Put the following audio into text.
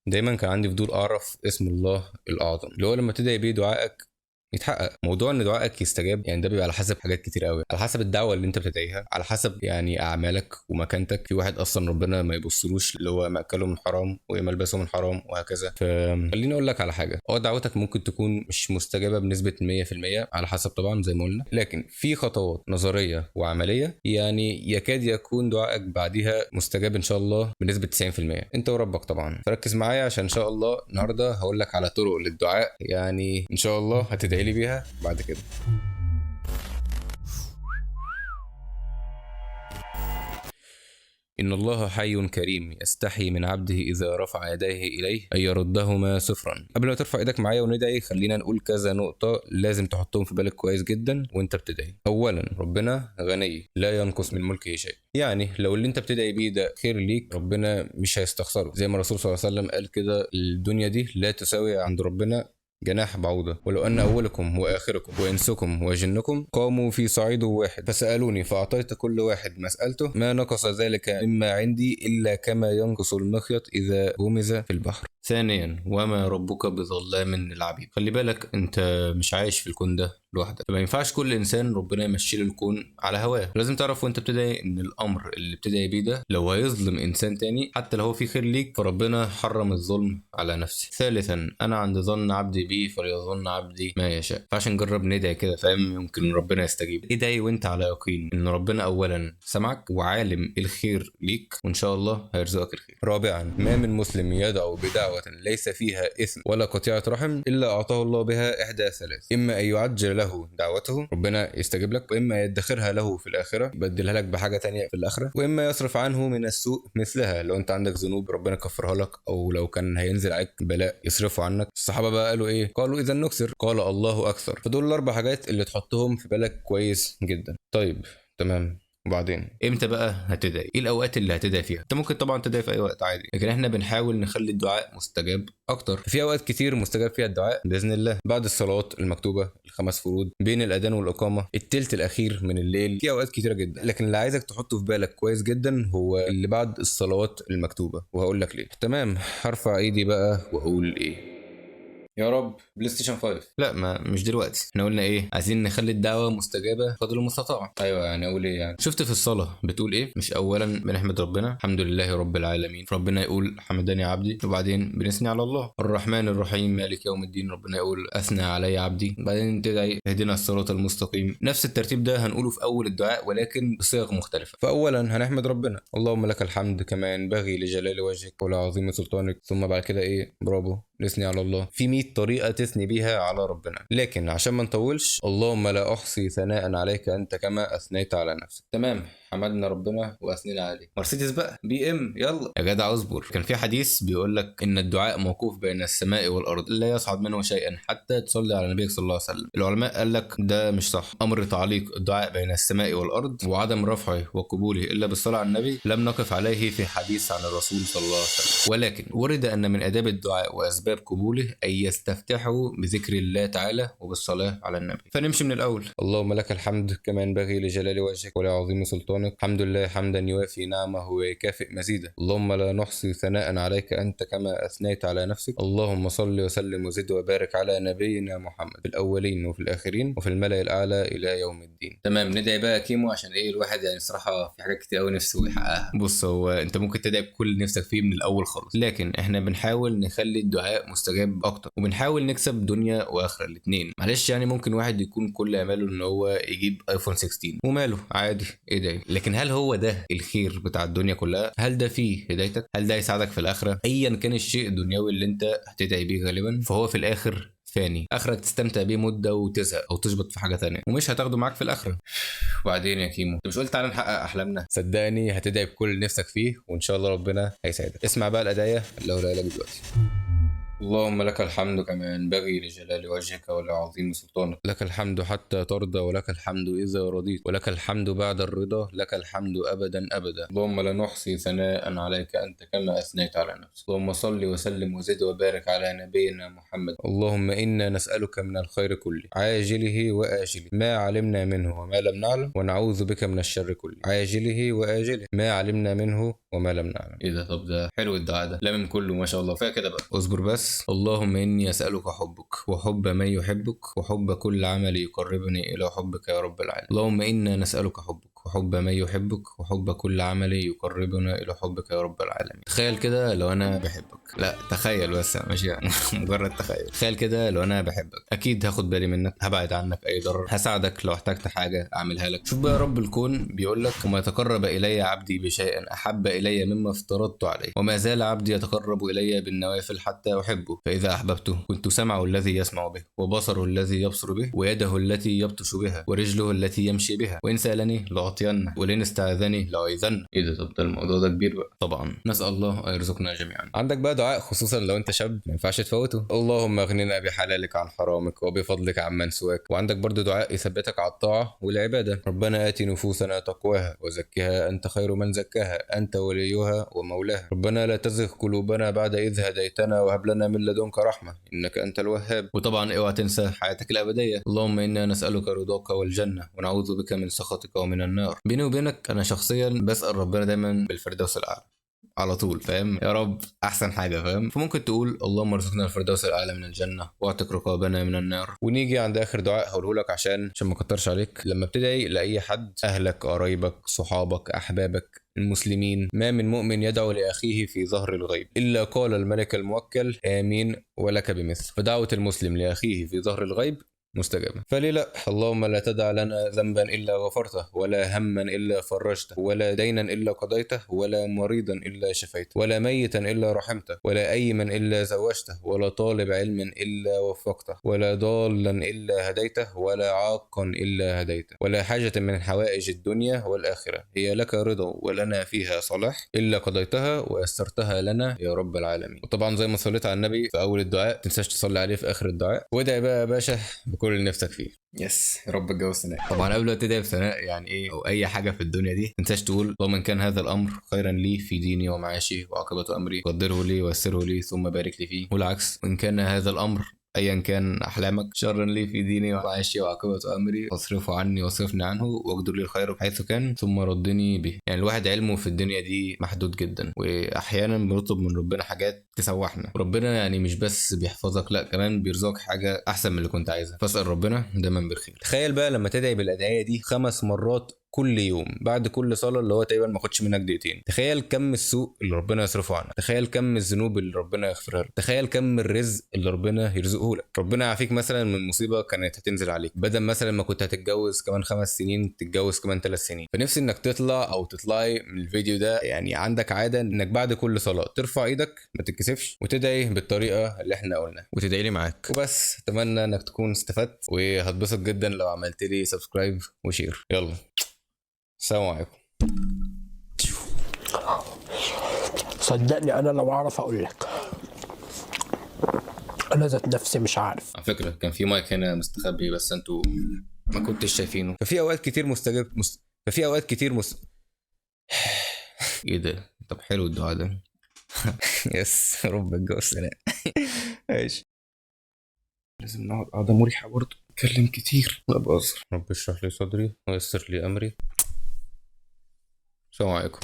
دايما كان عندي فضول اعرف اسم الله الاعظم اللي هو لما تدعي بيه دعائك يتحقق. موضوع ان دعائك يستجاب يعني ده بيبقى على حسب حاجات كتير قوي، على حسب الدعوه اللي انت بتدعيها، على حسب يعني اعمالك ومكانتك. في واحد اصلا ربنا ما يبصلوش اللي هو مأكله من حرام وملبسه من حرام وهكذا. فخليني اقول لك على حاجه، دعوتك ممكن تكون مش مستجابه بنسبه 100% على حسب طبعا زي ما قلنا، لكن في خطوات نظريه وعمليه يعني يكاد يكون دعائك بعديها مستجاب ان شاء الله بنسبه 90%. انت وربك طبعا، فركز معايا عشان ان شاء الله النهارده هقول لك على طرق للدعاء يعني ان شاء الله هتدعي لي بيها بعد كده. إن الله حي كريم يستحي من عبده إذا رفع يديه إليه أن يردهما صفرا. قبل ما ترفع إيدك معايا وندعي خلينا نقول كذا نقطة لازم تحطهم في بالك كويس جدا وأنت بتدعي. أولا، ربنا غني لا ينقص من ملكه شيء، يعني لو اللي أنت بتدعي بيه ده خير ليك ربنا مش هيستخسره. زي ما الرسول صلى الله عليه وسلم قال كده، الدنيا دي لا تساوي عند ربنا جناح بعوضة، ولو أن أولكم وآخركم وإنسكم وجنكم قاموا في صعيد واحد فسألوني فأعطيت كل واحد مسألته ما نقص ذلك مما عندي إلا كما ينقص المخيط إذا غمز في البحر. ثانيا، وما ربك بظلام للعبيد. خلي بالك انت مش عايش في الكون ده لوحدك، فما ينفعش كل انسان ربنا يمشي له الكون على هواه. لازم تعرف وانت بتدعي ان الامر اللي بتدعي بيه ده لو هيظلم انسان تاني حتى لو هو في خير ليك فربنا حرم الظلم على نفسه. ثالثا، انا عند ظن عبدي بي فليظن عبدي ما يشاء. فعشان نجرب ندعي كده فاهم، يمكن ربنا يستجيب. ادعي وانت على يقين ان ربنا اولا سمعك وعالم الخير ليك وان شاء الله هيرزقك الخير. رابعا، ما من مسلم يدعو بدعوة ليس فيها إثم ولا قطيعة رحم إلا أعطاه الله بها إحدى ثلاث: إما أن يعجل له دعوته ربنا يستجيب لك، وإما يدخرها له في الآخرة يبدلها لك بحاجة تانية في الآخرة، وإما يصرف عنه من السوء مثلها. لو أنت عندك ذنوب ربنا يكفرها لك، أو لو كان هينزل عليك بلاء يصرفه عنك. الصحابة بقى قالوا إيه؟ قالوا إذا نكسر، قال الله أكثر. فدول الأربع حاجات اللي تحطهم في بالك كويس جدا. طيب تمام، وبعدين امتى بقى هتدعي؟ ايه الاوقات اللي هتدعي فيها؟ انت ممكن طبعا تدعي في اي وقت عادي، لكن احنا بنحاول نخلي الدعاء مستجاب اكتر. في اوقات كتير مستجاب فيها الدعاء باذن الله: بعد الصلوات المكتوبه الخمس فروض، بين الاذان والاقامه، التلت الاخير من الليل. في اوقات كتيره جدا، لكن اللي عايزك تحطه في بالك كويس جدا هو اللي بعد الصلوات المكتوبه، وهقول لك ليه. تمام، هرفع ايدي بقى واقول ايه؟ يا رب بلاي ستيشن 5. لا، ما مش دلوقتي. احنا قلنا ايه؟ عايزين نخلي الدعوه مستجابه قدر المستطاع. ايوه يعني اقول ايه يعني؟ شفت في الصلاه بتقول ايه؟ مش اولا بنحمد ربنا الحمد لله رب العالمين، ربنا يقول حمدني عبدي، وبعدين بنثني على الله. الرحمن الرحيم مالك يوم الدين، ربنا يقول اثنى علي عبدي، بعدين تدعي اهدنا الصراط المستقيم. نفس الترتيب ده هنقوله في اول الدعاء ولكن بصيغ مختلفه. فاولا هنحمد ربنا اللهم لك الحمد كما ينبغي لجلال وجهك ولعظيم سلطانك، ثم بعد كده ايه؟ برافو، نثني على الله. في 100 طريقة تثني بيها على ربنا، لكن عشان ما نطولش: اللهم لا أحصي ثناء عليك أنت كما أثنيت على نفسك. تمام، حمدنا ربنا واثنينا عليه. مرسيدس بقى، بي ام، يلا يا جدع اصبر. كان في حديث بيقول لك ان الدعاء موقوف بين السماء والارض لا يصعد منه شيئا حتى تصلي على النبي صلى الله عليه وسلم. العلماء قال لك ده مش صح. امر تعليق الدعاء بين السماء والارض وعدم رفعه وقبوله الا بالصلاه على النبي لم نقف عليه في حديث عن الرسول صلى الله عليه وسلم، ولكن ورد ان من اداب الدعاء واسباب قبوله ان يستفتحوا بذكر الله تعالى وبالصلاه على النبي. فنمشي من الاول: اللهم لك الحمد كما ينبغي لجلال وجهك ولعظيم سلطانك، الحمد لله حمدا يوافي نعمه ويكافئ مزيده، اللهم لا نحصي ثناء عليك انت كما اثنيت على نفسك، اللهم صل وسلم وزد وبارك على نبينا محمد في الاولين وفي الاخرين وفي الملأ الاعلى الى يوم الدين. تمام، ندعي بقى كيمو عشان ايه الواحد يعني صراحه في حاجات كتير قوي نفسه يحققها. بص، هو انت ممكن تدعي بكل نفسك فيه من الاول خالص، لكن احنا بنحاول نخلي الدعاء مستجاب اكتر وبنحاول نكسب دنيا واخره الاثنين. معلش يعني ممكن واحد يكون كل اماله ان هو يجيب ايفون 16 وماله عادي، ادعي. لكن هل هو ده الخير بتاع الدنيا كلها؟ هل ده فيه هدايتك؟ هل ده يساعدك في الاخره؟ ايا كان الشيء الدنيوي اللي انت هتدعي بيه غالبا فهو في الاخر فاني، اخرك تستمتع بيه مده وتزهق او تشبط في حاجه تانية ومش هتاخده معاك في الاخره. وبعدين يا كيمو انت مش قلت تعالى نحقق احلامنا؟ صدقني هتدعي بكل نفسك فيه وان شاء الله ربنا هيساعدك. اسمع بقى الادعيه اللي هقولها لك دلوقتي. اللهم لك الحمد كما ينبغي لجلال وجهك ولعظيم سلطانك، لك الحمد حتى ترضى، ولك الحمد إذا رضيت، ولك الحمد بعد الرضا، لك الحمد أبدا أبدا. اللهم لا نحصي ثناء عليك أنت كما أثنيت على نفسك. اللهم صل وسلم وزد وبارك على نبينا محمد. اللهم إنا نسألك من الخير كله عاجله وآجله ما علمنا منه وما لم نعلم، ونعوذ بك من الشر كله عاجله وآجله ما علمنا منه وما لم نعلم. ايه ده؟ طب ده حلو الدعاء ده، لامم كله ما شاء الله. فيها كده بقى، اصبر بس. اللهم إني أسألك حبك وحب من يحبك وحب كل عمل يقربني إلى حبك يا رب العالمين. اللهم إنا نسألك حبك وحب من يحبك وحب كل عمل يقربنا إلى حبك يا رب العالمين. تخيل كده لو أنا بحبك، لا تخيل بس ماشي يعني مجرد تخيل. تخيل كده لو أنا بحبك، أكيد هاخد بالي منك، هبعد عنك أي ضرر، هساعدك لو احتجت حاجة أعملها لك. شوف بقى رب الكون بيقول لك: وما تقرب إلي عبدي بشيء أحب إلي مما افترضت عليه، وما زال عبدي يتقرب إلي بالنوافل حتى أحبه، فإذا أحببته كنت سمعه الذي يسمع به، وبصره الذي يبصر به، ويده التي يبطش بها، ورجله التي يمشي بها، وإن سألني لأعطينه، ولئن استعاذني لأعيذنه. إيه ده؟ طب ده الموضوع ده كبير بقى. طبعا نسأل الله أن يرزقنا جميعا. عندك بقى دعاء خصوصا لو أنت شاب ما ينفعش تفوته: اللهم اغننا بحلالك عن حرامك وبفضلك عمن سواك. وعندك برضو دعاء يثبتك على الطاعة والعبادة: ربنا آت نفوسنا تقواها وزكها أنت خير من زكاها أنت وليها ومولاها، ربنا لا تزغ قلوبنا بعد إذ هديتنا وهب لنا من لدنك رحمة إنك أنت الوهاب. وطبعا اوعى تنسى حياتك الأبدية: اللهم إنا نسألك رضاك والجنة ونعوذ بك من سخطك ومن النار. بيني وبينك أنا شخصيا بسأل ربنا دايما بالفردوس الأعلى على طول، فاهم؟ يا رب احسن حاجه، فاهم؟ فممكن تقول: اللهم ارزقنا الفردوس الاعلى من الجنه واعتق رقابنا من النار. ونيجي عند اخر دعاء هقوله لك عشان ما اكترش عليك. لما بتدعي لاي حد، اهلك، قرايبك، صحابك، احبابك، المسلمين، ما من مؤمن يدعو لأخيه في ظهر الغيب إلا قال الملك الموكل آمين ولك بمثل. فدعوة المسلم لأخيه في ظهر الغيب مستجابة. فليه لا؟ اللهم لا تدع لنا ذنبا إلا غفرته، ولا هما إلا فرجته، ولا دينا إلا قضيته، ولا مريضا إلا شفيته، ولا ميتا إلا رحمته، ولا أيما إلا زوجته، ولا طالب علم إلا وفقته، ولا ضالا إلا هديته، ولا عاقا إلا هديته، ولا حاجة من حوائج الدنيا والآخرة هي لك رضا ولنا فيها صلاح إلا قضيتها ويسرتها لنا يا رب العالمين. وطبعا زي ما صليت على النبي في أول الدعاء، تنساش تصلي عليه في آخر الدعاء. وادعي بقى يا باشا كل اللي نفسك فيه. يس يا رب اتجوز ثناء. طبعا قبل ما تبدا بثناء يعني ايه او اي حاجه في الدنيا دي، ما تنساش تقول: اللهم ان كان هذا الامر خيرا لي في ديني ومعاشي وعاقبه امري قدره لي ويسره لي ثم بارك لي فيه، والعكس: وان كان هذا الامر ايا كان احلامك شرا لي في ديني ومعاشي وعاقبه امري فاصرفه عني واصرفني عنه واقدر لي الخير حيث كان ثم ردني به. يعني الواحد علمه في الدنيا دي محدود جدا، واحيانا بنطلب من ربنا حاجات تسوحنا. ربنا يعني مش بس بيحفظك، لا كمان بيرزقك حاجه احسن من اللي كنت عايزها. فاسال ربنا دايما بالخير. تخيل بقى لما تدعي بالادعيه دي 5 مرات كل يوم بعد كل صلاه، اللي هو تقريبا ما خدش منك دقيقتين. تخيل كم السوء اللي ربنا يصرفه عنك، تخيل كم الذنوب اللي ربنا يغفرها لك، تخيل كم الرزق اللي ربنا يرزقه لك. ربنا يعافيك مثلا من مصيبه كانت هتنزل عليك، بدل مثلا ما كنت هتتجوز كمان 5 سنين تتجوز كمان 3 سنين. فنفسي انك تطلع او تطلعي من الفيديو ده يعني عندك عاده انك بعد كل صلاه ترفع ايدك ما تتكسفش وتدعي بالطريقه اللي احنا قلنا، وتدعي لي معاك وبس. اتمنى انك تكون استفدت، وهتبسط جدا لو عملت لي سبسكرايب وشير. يلا السلام عليكم. صدقني انا لو اعرف اقول لك، انا ذات نفسي مش عارف. على فكرة كان في مايك هنا مستخبي بس انتوا ما كنتش شايفينه. ففي اوقات كتير ففي اوقات كتير ايه ده؟ طب حلو الدعاء ده يس رب اتجوز سلام ماشي. لازم نقعد قعدة مريحة برضه، اتكلم كتير لا بهزر. رب اشرح لي صدري ويسر لي امري. السلام عليكم.